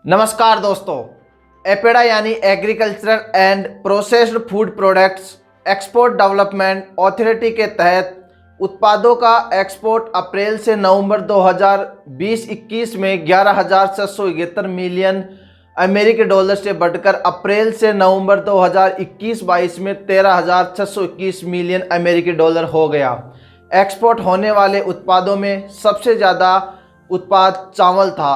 नमस्कार दोस्तों, एपेडा यानी agricultural and processed food products export development authority के तहत उत्पादों का एक्सपोर्ट अप्रैल से नवंबर 2020-21 में 11,671 मिलियन अमेरिकी डॉलर से बढ़कर अप्रैल से नवंबर 2021-22 में 13,621 मिलियन अमेरिकी डॉलर हो गया। एक्सपोर्ट होने वाले उत्पादों में सबसे ज़्यादा उत्पाद चावल था।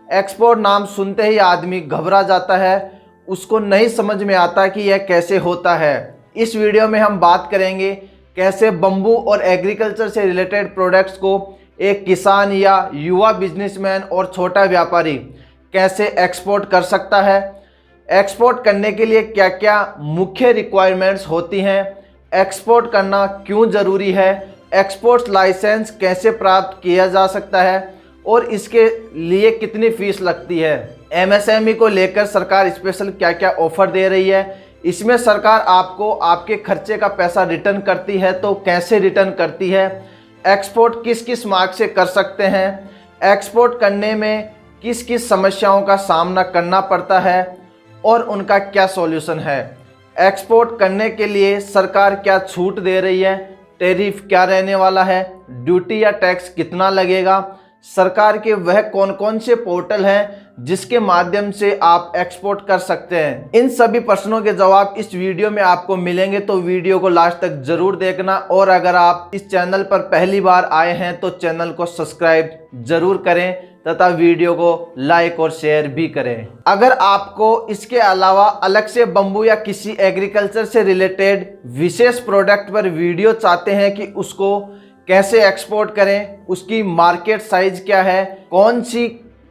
एक्सपोर्ट नाम सुनते ही आदमी घबरा जाता है, उसको नहीं समझ में आता कि यह कैसे होता है। इस वीडियो में हम बात करेंगे कैसे बम्बू और एग्रीकल्चर से रिलेटेड प्रोडक्ट्स को एक किसान या युवा बिजनेसमैन और छोटा व्यापारी कैसे एक्सपोर्ट कर सकता है, एक्सपोर्ट करने के लिए क्या क्या मुख्य रिक्वायरमेंट्स होती हैं, एक्सपोर्ट करना क्यों ज़रूरी है, एक्सपोर्ट लाइसेंस कैसे प्राप्त किया जा सकता है और इसके लिए कितनी फीस लगती है। एमएसएमई को लेकर सरकार स्पेशल क्या क्या ऑफर दे रही है, इसमें सरकार आपको आपके खर्चे का पैसा रिटर्न करती है तो कैसे रिटर्न करती है, एक्सपोर्ट किस किस मार्ग से कर सकते हैं, एक्सपोर्ट करने में किस किस समस्याओं का सामना करना पड़ता है और उनका क्या सॉल्यूशन है, एक्सपोर्ट करने के लिए सरकार क्या छूट दे रही है, टैरिफ क्या रहने वाला है, ड्यूटी या टैक्स कितना लगेगा, सरकार के वह कौन कौन से पोर्टल हैं जिसके माध्यम से आप एक्सपोर्ट कर सकते हैं। इन सभी प्रश्नों के जवाब इस वीडियो में आपको मिलेंगे, तो वीडियो को लास्ट तक जरूर देखना। और अगर आप इस चैनल पर पहली बार आए हैं तो चैनल को सब्सक्राइब जरूर करें तथा वीडियो को लाइक और शेयर भी करें। अगर आपको इसके अलावा अलग से बम्बू या किसी एग्रीकल्चर से रिलेटेड विशेष प्रोडक्ट पर वीडियो चाहते हैं कि उसको कैसे एक्सपोर्ट करें, उसकी मार्केट साइज क्या है, कौन सी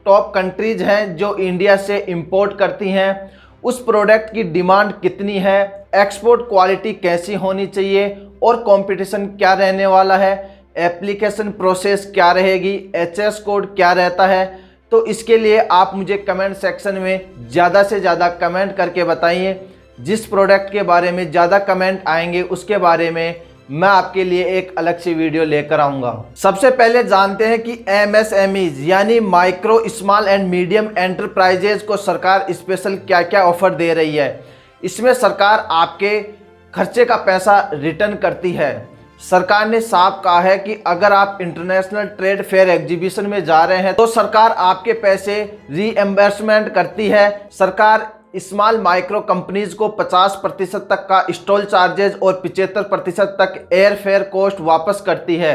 टॉप कंट्रीज हैं जो इंडिया से इंपोर्ट करती हैं, उस प्रोडक्ट की डिमांड कितनी है, एक्सपोर्ट क्वालिटी कैसी होनी चाहिए और कंपटीशन क्या रहने वाला है, एप्लीकेशन प्रोसेस क्या रहेगी, एचएस कोड क्या रहता है, तो इसके लिए आप मुझे कमेंट सेक्शन में ज़्यादा से ज़्यादा कमेंट करके बताइए। जिस प्रोडक्ट के बारे में ज़्यादा कमेंट आएंगे उसके बारे में मैं आपके लिए एक अलग से वीडियो लेकर आऊंगा। सबसे पहले जानते हैं कि एमएसएमईज यानी micro small and medium enterprises को सरकार स्पेशल क्या क्या ऑफर दे रही है। इसमें सरकार आपके खर्चे का पैसा रिटर्न करती है। सरकार ने साफ कहा है कि अगर आप इंटरनेशनल ट्रेड फेयर एग्जीबिशन में जा रहे हैं तो सरकार आपके पैसे रीएम्बर्समेंट करती है। सरकार स्मॉल माइक्रो कंपनीज को 50% तक का स्टॉल चार्जेज और 75% तक एयर फेयर कॉस्ट वापस करती है।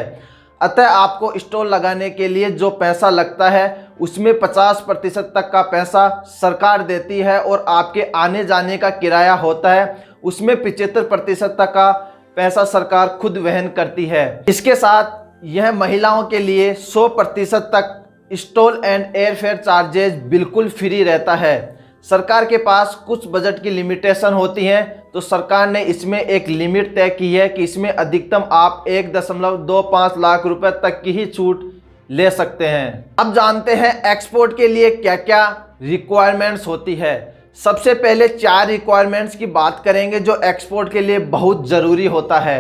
अतः आपको स्टॉल लगाने के लिए जो पैसा लगता है उसमें 50% तक का पैसा सरकार देती है और आपके आने जाने का किराया होता है उसमें 75% तक का पैसा सरकार खुद वहन करती है। इसके साथ यह महिलाओं के लिए 100% तक stall and air fare charges बिल्कुल फ्री रहता है। सरकार के पास कुछ बजट की लिमिटेशन होती हैं तो सरकार ने इसमें एक लिमिट तय की है कि इसमें अधिकतम आप 1.25 लाख रुपए तक की ही छूट ले सकते हैं। अब जानते हैं एक्सपोर्ट के लिए क्या क्या रिक्वायरमेंट्स होती है। सबसे पहले 4 रिक्वायरमेंट्स की बात करेंगे जो एक्सपोर्ट के लिए बहुत ज़रूरी होता है।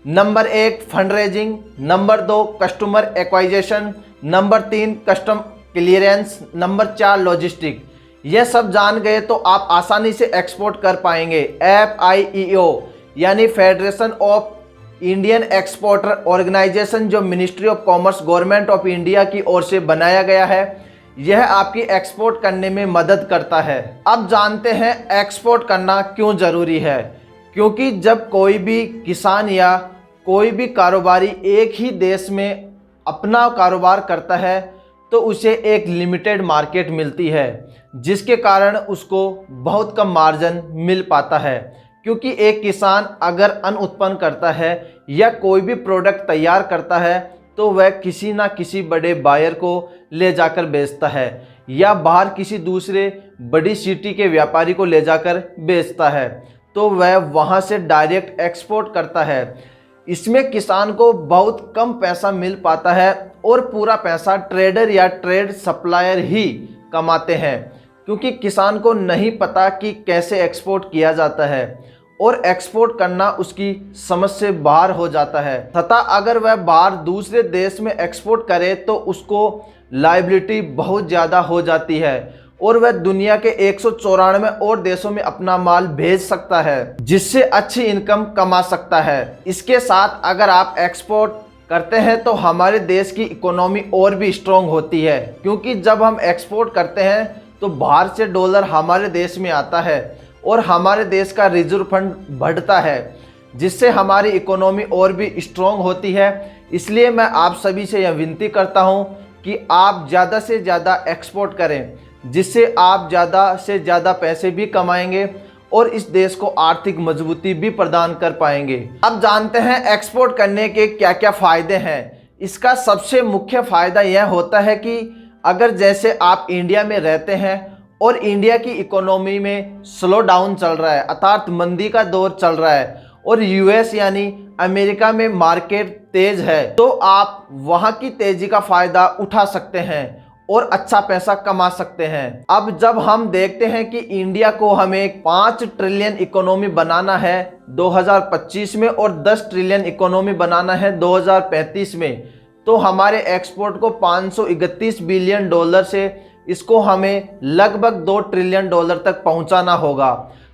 Number 1 fund raising, number 2 customer acquisition, number 3 custom clearance, number 4 logistic. यह सब जान गए तो आप आसानी से एक्सपोर्ट कर पाएंगे। FIEO यानी federation of Indian exporter organisation जो ministry of commerce government of India की ओर से बनाया गया है, यह आपकी एक्सपोर्ट करने में मदद करता है। अब जानते हैं एक्सपोर्ट करना क्यों ज़रूरी है। क्योंकि जब कोई भी किसान या कोई भी कारोबारी एक ही देश में अपना कारोबार करता है तो उसे एक लिमिटेड मार्केट मिलती है जिसके कारण उसको बहुत कम मार्जिन मिल पाता है। क्योंकि एक किसान अगर अन्न उत्पन्न करता है या कोई भी प्रोडक्ट तैयार करता है तो वह किसी ना किसी बड़े बायर को ले जाकर बेचता है या बाहर किसी दूसरे बड़ी सिटी के व्यापारी को ले जाकर बेचता है तो वह वहाँ से डायरेक्ट एक्सपोर्ट करता है। इसमें किसान को बहुत कम पैसा मिल पाता है और पूरा पैसा ट्रेडर या ट्रेड सप्लायर ही कमाते हैं क्योंकि किसान को नहीं पता कि कैसे एक्सपोर्ट किया जाता है और एक्सपोर्ट करना उसकी समझ से बाहर हो जाता है तथा अगर वह बाहर दूसरे देश में एक्सपोर्ट करे तो उसको लायबिलिटी बहुत ज़्यादा हो जाती है। और वह दुनिया के 194 और देशों में अपना माल भेज सकता है, जिससे अच्छी इनकम कमा सकता है। इसके साथ अगर आप एक्सपोर्ट करते हैं तो हमारे देश की इकोनॉमी और भी स्ट्रॉन्ग होती है, क्योंकि जब हम एक्सपोर्ट करते हैं तो बाहर से डॉलर हमारे देश में आता है और हमारे देश का रिजर्व फंड बढ़ता है, जिससे हमारी इकोनॉमी और भी स्ट्रॉन्ग होती है। इसलिए मैं आप सभी से यह विनती करता हूं कि आप ज़्यादा से ज़्यादा एक्सपोर्ट करें, जिससे आप ज़्यादा से ज़्यादा पैसे भी कमाएंगे और इस देश को आर्थिक मजबूती भी प्रदान कर पाएंगे। अब जानते हैं एक्सपोर्ट करने के क्या क्या फ़ायदे हैं। इसका सबसे मुख्य फ़ायदा यह होता है कि अगर जैसे आप इंडिया में रहते हैं और इंडिया की इकोनॉमी में स्लो डाउन चल रहा है, अर्थात मंदी का दौर चल रहा है, और यूएस यानी अमेरिका में मार्केट तेज है, तो आप वहां की तेजी का फायदा उठा सकते हैं और अच्छा पैसा कमा सकते हैं। अब जब हम देखते हैं कि इंडिया को हमें 5 ट्रिलियन इकोनॉमी बनाना है 2025 में और 10 ट्रिलियन इकोनॉमी बनाना है 2035 में, तो हमारे एक्सपोर्ट को 531 बिलियन डॉलर से इसको हमें लगभग 2 ट्रिलियन डॉलर तक पहुंचाना होगा।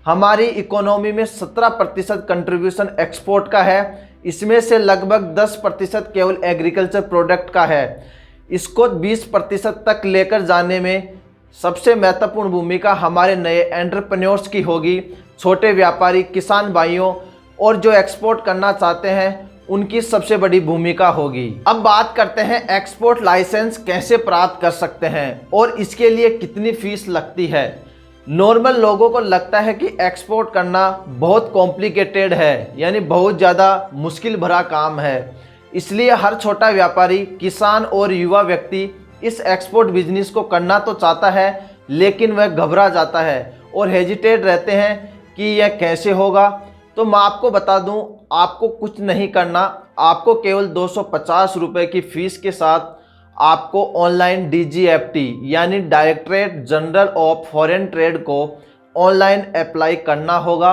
हमारी इकोनॉमी में 17% कंट्रीब्यूशन एक्सपोर्ट का है, इसमें से लगभग 10% केवल एग्रीकल्चर प्रोडक्ट का है। इसको 20% तक लेकर जाने में सबसे महत्वपूर्ण भूमिका हमारे नए एंटरप्रेन्योर्स की होगी, छोटे व्यापारी, किसान भाइयों और जो एक्सपोर्ट करना चाहते हैं उनकी सबसे बड़ी भूमिका होगी। अब बात करते हैं एक्सपोर्ट लाइसेंस कैसे प्राप्त कर सकते हैं और इसके लिए कितनी फीस लगती है। नॉर्मल लोगों को लगता है कि एक्सपोर्ट करना बहुत कॉम्प्लिकेटेड है, यानी बहुत ज़्यादा मुश्किल भरा काम है। इसलिए हर छोटा व्यापारी, किसान और युवा व्यक्ति इस एक्सपोर्ट बिजनेस को करना तो चाहता है, लेकिन वह घबरा जाता है और हेजिटेट रहते हैं कि यह कैसे होगा। तो मैं आपको बता दूं, आपको कुछ नहीं करना, आपको केवल 250 रुपये की फ़ीस के साथ आपको ऑनलाइन DGFT यानी directorate general of foreign trade को ऑनलाइन अप्लाई करना होगा।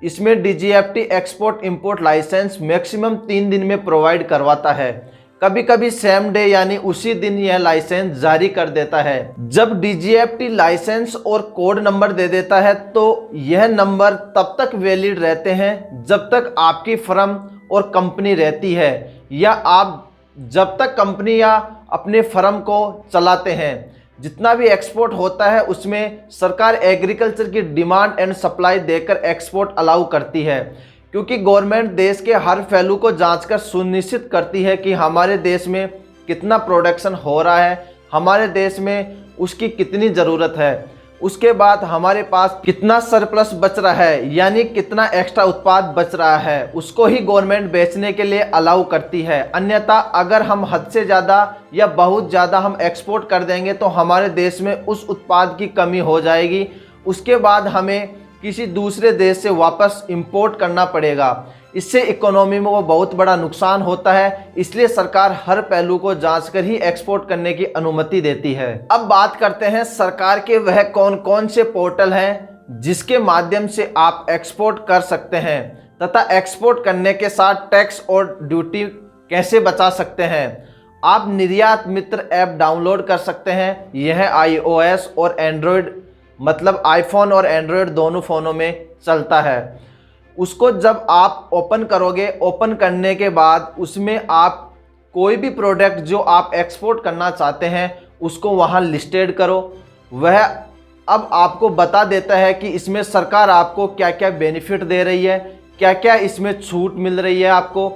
इसमें DGFT export import license maximum 3 दिन में प्रोवाइड करवाता है, कभी कभी सेम डे यानी उसी दिन यह लाइसेंस जारी कर देता है। जब DGFT लाइसेंस और कोड नंबर दे देता है तो यह नंबर तब तक वैलिड रहते हैं जब तक आपकी फर्म और कंपनी रहती है, या आप जब तक कंपनी या अपने फर्म को चलाते हैं। जितना भी एक्सपोर्ट होता है उसमें सरकार एग्रीकल्चर की डिमांड एंड सप्लाई देकर एक्सपोर्ट अलाउ करती है, क्योंकि गवर्नमेंट देश के हर पहलू को जांचकर सुनिश्चित करती है कि हमारे देश में कितना प्रोडक्शन हो रहा है, हमारे देश में उसकी कितनी ज़रूरत है, उसके बाद हमारे पास कितना सरप्लस बच रहा है, यानी कितना एक्स्ट्रा उत्पाद बच रहा है, उसको ही गवर्नमेंट बेचने के लिए अलाउ करती है। अन्यथा अगर हम हद से ज़्यादा या बहुत ज़्यादा हम एक्सपोर्ट कर देंगे तो हमारे देश में उस उत्पाद की कमी हो जाएगी, उसके बाद हमें किसी दूसरे देश से वापस इंपोर्ट करना पड़ेगा। इससे इकोनॉमी में वो बहुत बड़ा नुकसान होता है, इसलिए सरकार हर पहलू को जांचकर ही एक्सपोर्ट करने की अनुमति देती है। अब बात करते हैं सरकार के वह कौन कौन से पोर्टल हैं जिसके माध्यम से आप एक्सपोर्ट कर सकते हैं, तथा एक्सपोर्ट करने के साथ टैक्स और ड्यूटी कैसे बचा सकते हैं। आप निर्यात मित्र ऐप डाउनलोड कर सकते हैं। यह iOS और एंड्रॉयड मतलब आईफोन और एंड्रॉयड दोनों फ़ोनों में चलता है। उसको जब आप ओपन करोगे, ओपन करने के बाद उसमें आप कोई भी प्रोडक्ट जो आप एक्सपोर्ट करना चाहते हैं उसको वहाँ लिस्टेड करो। वह अब आपको बता देता है कि इसमें सरकार आपको क्या क्या बेनिफिट दे रही है, क्या क्या इसमें छूट मिल रही है आपको।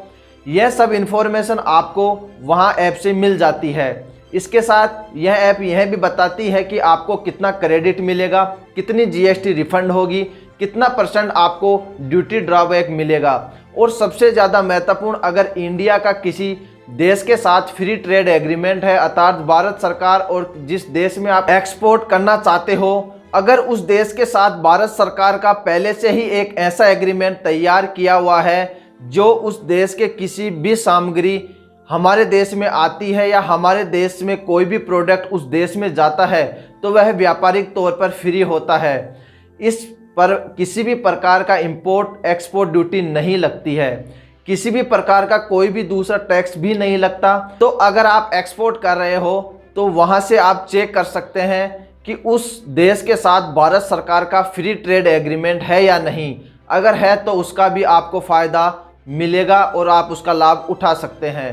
यह सब इन्फॉर्मेशन आपको वहाँ ऐप से मिल जाती है। इसके साथ यह ऐप यह भी बताती है कि आपको कितना क्रेडिट मिलेगा, कितनी GST रिफंड होगी, कितना % आपको ड्यूटी ड्रॉबैक मिलेगा, और सबसे ज़्यादा महत्वपूर्ण, अगर इंडिया का किसी देश के साथ फ्री ट्रेड एग्रीमेंट है, अर्थात भारत सरकार और जिस देश में आप एक्सपोर्ट करना चाहते हो, अगर उस देश के साथ भारत सरकार का पहले से ही एक ऐसा एग्रीमेंट तैयार किया हुआ है जो उस देश के किसी भी सामग्री हमारे देश में आती है या हमारे देश में कोई भी प्रोडक्ट उस देश में जाता है तो वह व्यापारिक तौर पर फ्री होता है। इस पर किसी भी प्रकार का इंपोर्ट एक्सपोर्ट ड्यूटी नहीं लगती है, किसी भी प्रकार का कोई भी दूसरा टैक्स भी नहीं लगता। तो अगर आप एक्सपोर्ट कर रहे हो तो वहाँ से आप चेक कर सकते हैं कि उस देश के साथ भारत सरकार का फ्री ट्रेड एग्रीमेंट है या नहीं। अगर है तो उसका भी आपको फ़ायदा मिलेगा और आप उसका लाभ उठा सकते हैं।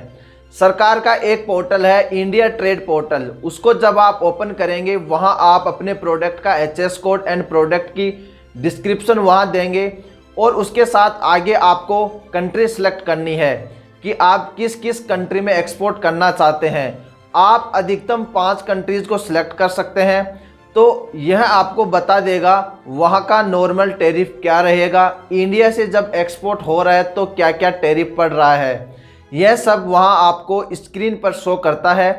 सरकार का एक पोर्टल है इंडिया ट्रेड पोर्टल, उसको जब आप ओपन करेंगे वहां आप अपने प्रोडक्ट का एचएस कोड एंड प्रोडक्ट की डिस्क्रिप्शन वहां देंगे और उसके साथ आगे आपको कंट्री सेलेक्ट करनी है कि आप किस किस कंट्री में एक्सपोर्ट करना चाहते हैं। आप अधिकतम 5 कंट्रीज़ को सिलेक्ट कर सकते हैं। तो यह आपको बता देगा वहाँ का नॉर्मल टैरिफ क्या रहेगा, इंडिया से जब एक्सपोर्ट हो रहा है तो क्या क्या टैरिफ पड़ रहा है, यह सब वहाँ आपको स्क्रीन पर शो करता है।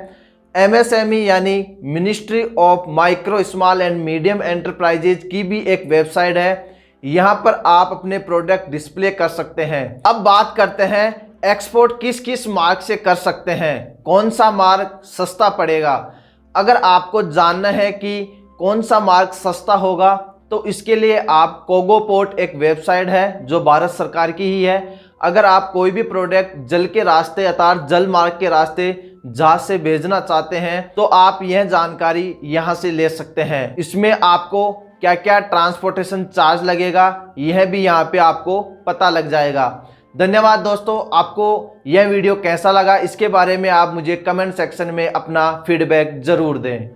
एमएसएमई यानी ministry of micro small and medium enterprises की भी एक वेबसाइट है, यहाँ पर आप अपने प्रोडक्ट डिस्प्ले कर सकते हैं। अब बात करते हैं एक्सपोर्ट किस किस मार्क से कर सकते हैं, कौन सा मार्क सस्ता पड़ेगा। अगर आपको जानना है कि कौन सा मार्क सस्ता होगा तो इसके लिए आप कोगोपोर्ट एक वेबसाइट है जो भारत सरकार की ही है। अगर आप कोई भी प्रोडक्ट जल के रास्ते अर्थात जल मार्ग के रास्ते जहाज से भेजना चाहते हैं तो आप यह जानकारी यहां से ले सकते हैं। इसमें आपको क्या क्या ट्रांसपोर्टेशन चार्ज लगेगा यह भी यहां पे आपको पता लग जाएगा। धन्यवाद दोस्तों, आपको यह वीडियो कैसा लगा इसके बारे में आप मुझे कमेंट सेक्शन में अपना फीडबैक जरूर दें।